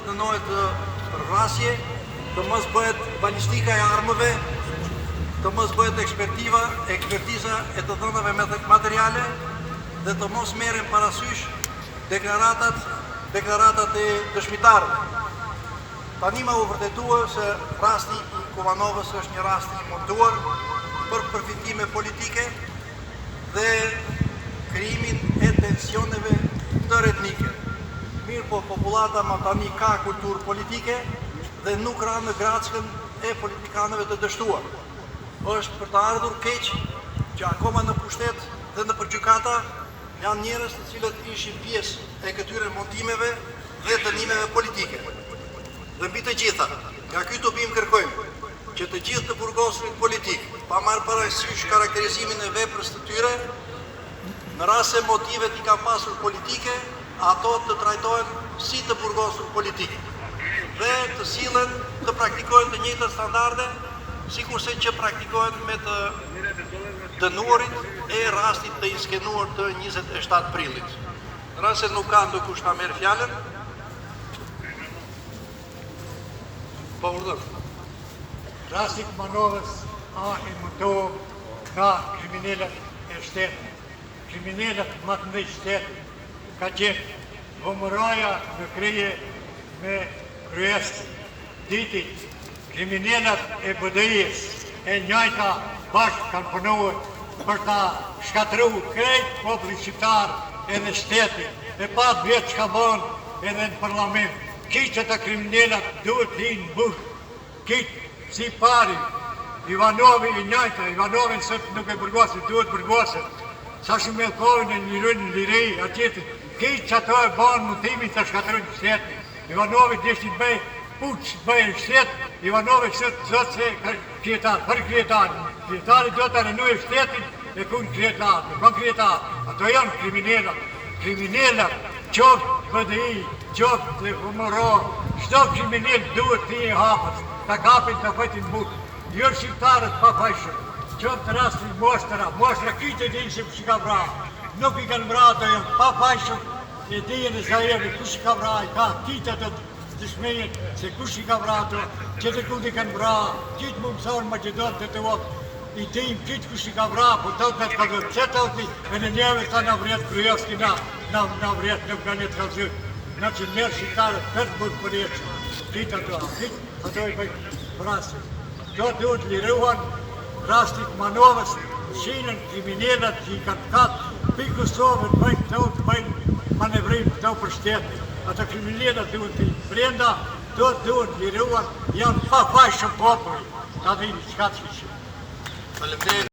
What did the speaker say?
dënohet vrasje, të mos bëhet balistika e armëve, të mos bëhet ekspertiza e të dhënave materiale dhe të mos merren parasysh deklaratat e dëshmitarëve. Tani ma u vërtetua se rasti i Kuvanovës është një rast i montuar për përfitime politike dhe krijimin e tensioneve ndëretnike. Mirë po, popullata ma tani ka kulturë politike dhe nuk ra në grackën e politikanëve të dështuar. Është për të ardhur keq që akoma në pushtet dhe në përgjykata janë njerëz të cilët ishin pjesë e këtyre montimeve dhe dënimeve politike. Dhe mbi të gjitha, nga ky topim kërkojmë që të gjithë të burgosurit politik, pa marrë parasysh karakterizimin e veprës të tyre, në rast se motivet i ka pasur politike, ato të trajtohen si të burgosur politik dhe të sillen të praktikojnë të njëjtat standarde, sikurse që praktikohen me të dënuarit e rastit të inskenuar të 27 prillit. Në rast se nuk ka ndokush ta merr fjalën, po urdhër. Rasti Kuvanovës a i montohë nga kriminellet e shtetit. Kriminellet më të mëdhenj shtetit ka qenë homëraja në krije me kryes ditit. Kriminellet e BDI-s e njëjta bashkë kanë punuar për ta shkatërruar krejt populli shqiptar edhe shtetit e pa vjetë që ka bënë edhe në parlament. Kitë të kriminellat duhet linë bush, kitë si pari, Ivanovi i njëjta, Ivanovi sot nuk e burgosit, duhet burgosit. Sa shumë Melkovin e njërën liri, atjetit, kitë që ato e banë mundimi të shkatërruar shtetin. Ivanovi deshti të bëjë puç, bëjë shtetë, Ivanovi sot se krijetar, për krijetar. Krijetari do të rënuje shtetin e kun krijetar, në kon krijetar. Ato janë kriminellat. Kriminellat, qoftë BDI, qoftë dhe humoro, çdo kriminel duhet të jetë hapës, ta kapin të fëtin butë. Jo shqiptarët pa fajshëm, qoftë rasti moshtra kitë e dinë se kush i ka vra. Nuk i kanë vra, ato janë pa fajshëm, e dijen e Zaheri kush i ka vra, i ka kitë ato dëshmejet se kush i ka vra ato, që të kund i kanë vra, kitë më mësonë Maqedon të wakë, i tim kitë kush i ka vra, po të me të kalzër, që të oti, e në njeve ta në vret Krujevski na vret në kanë të kalzër, në që njerë shqiptarët për të burë për jetë, kitë ato i bëjtë vrasë. Do të duhet liruan rasti Kuvanovës, shinën kriminellat që i kanë katë, për Kosovën bëjnë këto të bëjnë manevrim këto për shtetin. Ata kriminellat duhet të brenda, do të duhet liruan, janë pa fajshëm populli, ta dhini qka të shqishë.